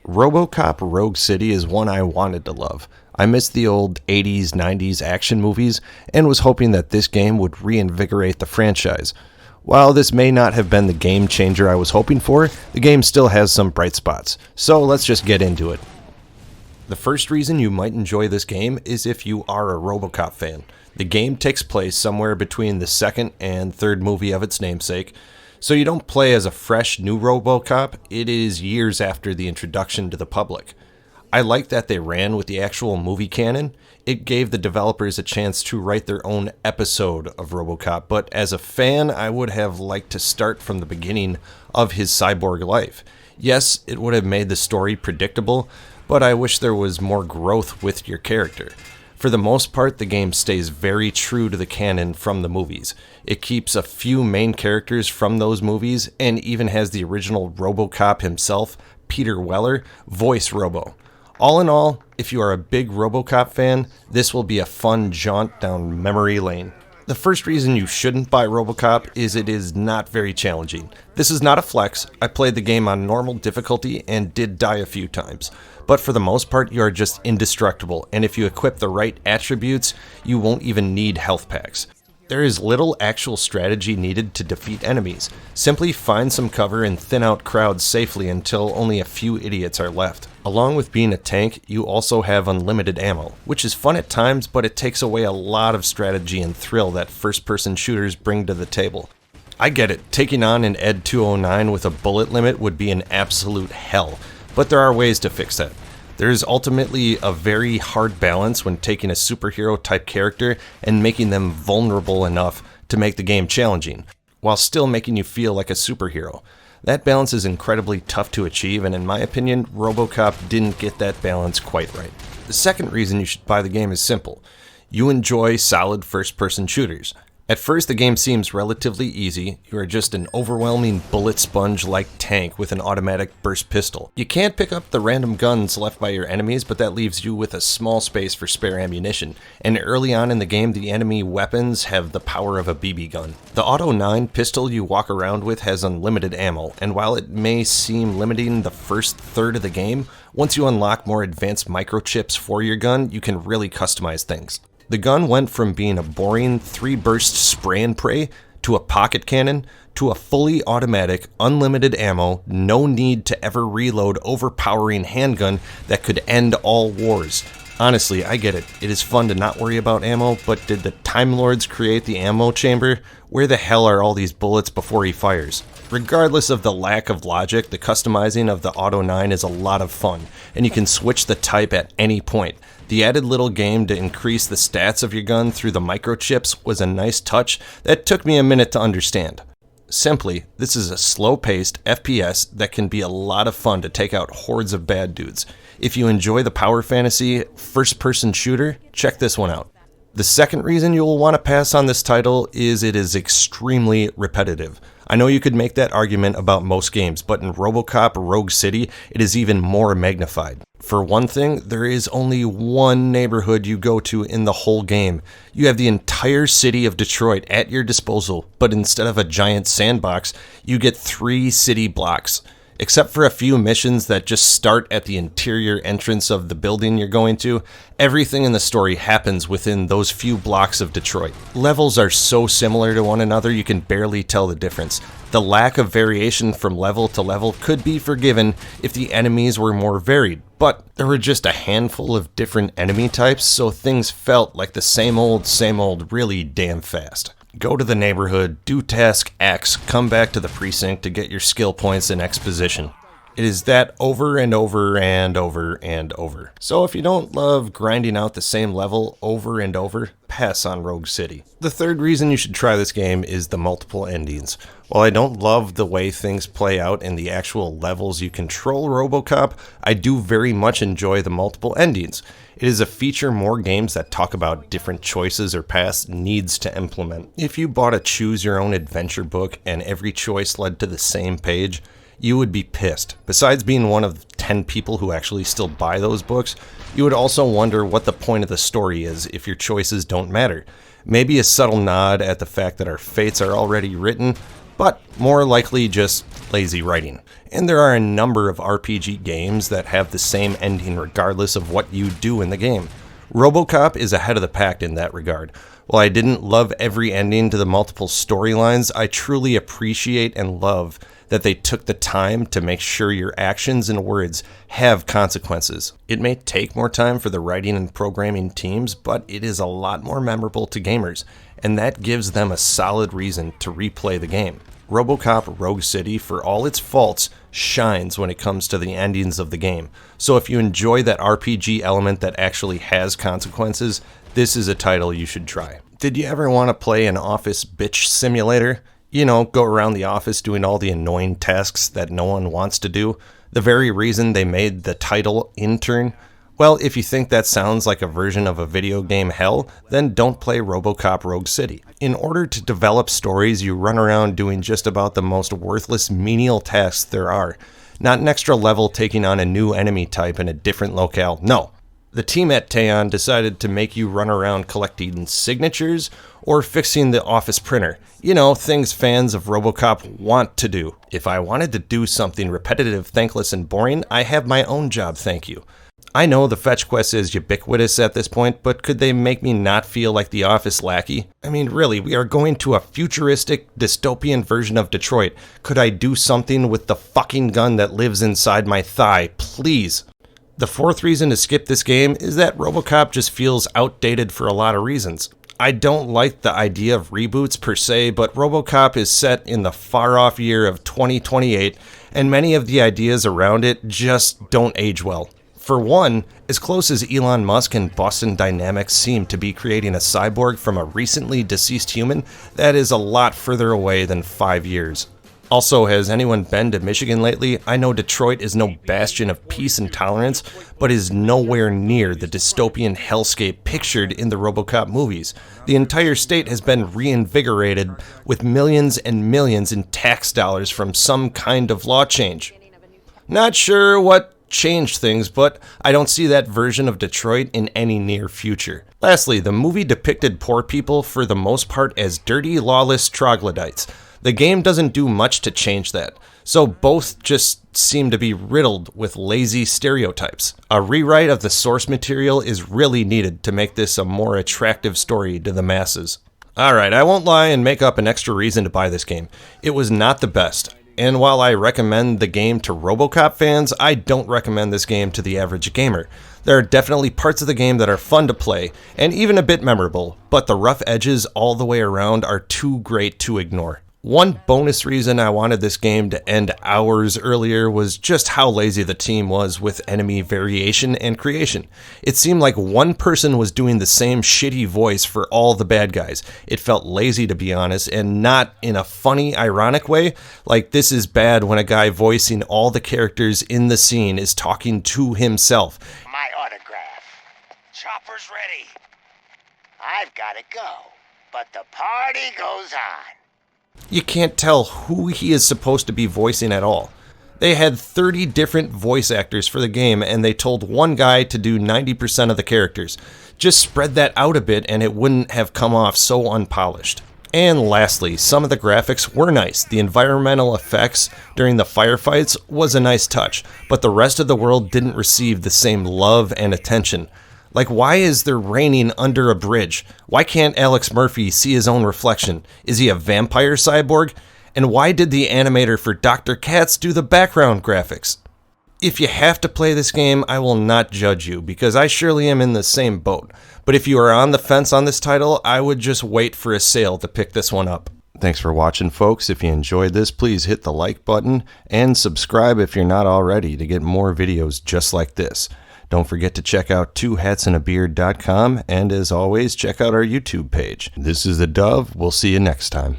Robocop Rogue City is one I wanted to love. I missed the old 80s, 90s action movies and was hoping that this game would reinvigorate the franchise. While this may not have been the game changer I was hoping for, the game still has some bright spots. So let's just get into it. The first reason you might enjoy this game is if you are a Robocop fan. The game takes place somewhere between the second and third movie of its namesake, so you don't play as a fresh new Robocop, it is years after the introduction to the public. I like that they ran with the actual movie canon. It gave the developers a chance to write their own episode of Robocop, but as a fan, I would have liked to start from the beginning of his cyborg life. Yes, it would have made the story predictable, but I wish there was more growth with your character. For the most part, the game stays very true to the canon from the movies. It keeps a few main characters from those movies, and even has the original Robocop himself, Peter Weller, voice Robo. All in all, if you are a big Robocop fan, this will be a fun jaunt down memory lane. The first reason you shouldn't buy Robocop is it is not very challenging. This is not a flex. I played the game on normal difficulty and did die a few times. But for the most part, you are just indestructible, and if you equip the right attributes, you won't even need health packs. There is little actual strategy needed to defeat enemies. Simply find some cover and thin out crowds safely until only a few idiots are left. Along with being a tank, you also have unlimited ammo, which is fun at times, but it takes away a lot of strategy and thrill that first-person shooters bring to the table. I get it, taking on an Ed 209 with a bullet limit would be an absolute hell, but there are ways to fix that. There is ultimately a very hard balance when taking a superhero type character and making them vulnerable enough to make the game challenging, while still making you feel like a superhero. That balance is incredibly tough to achieve, and in my opinion, Robocop didn't get that balance quite right. The second reason you should buy the game is simple. You enjoy solid first-person shooters. At first, the game seems relatively easy. You are just an overwhelming bullet sponge-like tank with an automatic burst pistol. You can't pick up the random guns left by your enemies, but that leaves you with a small space for spare ammunition. And early on in the game, the enemy weapons have the power of a BB gun. The Auto 9 pistol you walk around with has unlimited ammo, and while it may seem limiting the first third of the game, once you unlock more advanced microchips for your gun, you can really customize things. The gun went from being a boring 3-burst spray and pray to a pocket cannon to a fully automatic, unlimited ammo, no need to ever reload overpowering handgun that could end all wars. Honestly, I get it. It is fun to not worry about ammo, but did the Time Lords create the ammo chamber? Where the hell are all these bullets before he fires? Regardless of the lack of logic, the customizing of the Auto 9 is a lot of fun, and you can switch the type at any point. The added little game to increase the stats of your gun through the microchips was a nice touch that took me a minute to understand. Simply, this is a slow-paced FPS that can be a lot of fun to take out hordes of bad dudes. If you enjoy the power fantasy first-person shooter, check this one out. The second reason you will want to pass on this title is it is extremely repetitive. I know you could make that argument about most games, but in Robocop Rogue City, it is even more magnified. For one thing, there is only one neighborhood you go to in the whole game. You have the entire city of Detroit at your disposal, but instead of a giant sandbox, you get 3 city blocks. Except for a few missions that just start at the interior entrance of the building you're going to, everything in the story happens within those few blocks of Detroit. Levels are so similar to one another you can barely tell the difference. The lack of variation from level to level could be forgiven if the enemies were more varied, but there were just a handful of different enemy types, so things felt like the same old really damn fast. Go to the neighborhood, do task X, come back to the precinct to get your skill points and exposition. It is that over and over and over and over. So if you don't love grinding out the same level over and over, pass on Rogue City. The third reason you should try this game is the multiple endings. While I don't love the way things play out in the actual levels you control Robocop, I do very much enjoy the multiple endings. It is a feature more games that talk about different choices or paths needs to implement. If you bought a choose your own adventure book and every choice led to the same page, you would be pissed. Besides being one of 10 people who actually still buy those books, you would also wonder what the point of the story is if your choices don't matter. Maybe a subtle nod at the fact that our fates are already written, but more likely just lazy writing. And there are a number of RPG games that have the same ending regardless of what you do in the game. Robocop is ahead of the pack in that regard. While I didn't love every ending to the multiple storylines, I truly appreciate and love that they took the time to make sure your actions and words have consequences. It may take more time for the writing and programming teams, but it is a lot more memorable to gamers, and that gives them a solid reason to replay the game. Robocop Rogue City, for all its faults, shines when it comes to the endings of the game. So if you enjoy that RPG element that actually has consequences, this is a title you should try. Did you ever want to play an office bitch simulator? You know, go around the office doing all the annoying tasks that no one wants to do. The very reason they made the title Intern. Well, if you think that sounds like a version of a video game hell, then don't play Robocop Rogue City. In order to develop stories, you run around doing just about the most worthless menial tasks there are. Not an extra level taking on a new enemy type in a different locale. No. The team at Teyon decided to make you run around collecting signatures or fixing the office printer. You know, things fans of Robocop want to do. If I wanted to do something repetitive, thankless, and boring, I have my own job, thank you. I know the fetch quest is ubiquitous at this point, but could they make me not feel like the office lackey? I mean, really, we are going to a futuristic, dystopian version of Detroit. Could I do something with the fucking gun that lives inside my thigh, please? The fourth reason to skip this game is that Robocop just feels outdated for a lot of reasons. I don't like the idea of reboots per se, but Robocop is set in the far-off year of 2028, and many of the ideas around it just don't age well. For one, as close as Elon Musk and Boston Dynamics seem to be creating a cyborg from a recently deceased human, that is a lot further away than 5 years. Also, has anyone been to Michigan lately? I know Detroit is no bastion of peace and tolerance, but is nowhere near the dystopian hellscape pictured in the Robocop movies. The entire state has been reinvigorated with millions and millions in tax dollars from some kind of law change. Not sure what changed things, but I don't see that version of Detroit in any near future. Lastly, the movie depicted poor people for the most part as dirty, lawless troglodytes. The game doesn't do much to change that, so both just seem to be riddled with lazy stereotypes. A rewrite of the source material is really needed to make this a more attractive story to the masses. Alright, I won't lie and make up an extra reason to buy this game. It was not the best. And while I recommend the game to Robocop fans, I don't recommend this game to the average gamer. There are definitely parts of the game that are fun to play, and even a bit memorable, but the rough edges all the way around are too great to ignore. One bonus reason I wanted this game to end hours earlier was just how lazy the team was with enemy variation and creation. It seemed like one person was doing the same shitty voice for all the bad guys. It felt lazy, to be honest, and not in a funny, ironic way. Like, this is bad when a guy voicing all the characters in the scene is talking to himself. My autograph. Chopper's ready. I've got to go, but the party goes on. You can't tell who he is supposed to be voicing at all. They had 30 different voice actors for the game, and they told one guy to do 90% of the characters. Just spread that out a bit and it wouldn't have come off so unpolished. And lastly, some of the graphics were nice. The environmental effects during the firefights was a nice touch, but the rest of the world didn't receive the same love and attention. Like, why is there raining under a bridge? Why can't Alex Murphy see his own reflection? Is he a vampire cyborg? And why did the animator for Dr. Katz do the background graphics? If you have to play this game, I will not judge you, because I surely am in the same boat. But if you are on the fence on this title, I would just wait for a sale to pick this one up. Thanks for watching, folks. If you enjoyed this, please hit the like button and subscribe if you're not already to get more videos just like this. Don't forget to check out twohatsandabeard.com, and as always, check out our YouTube page. This is the Dove. We'll see you next time.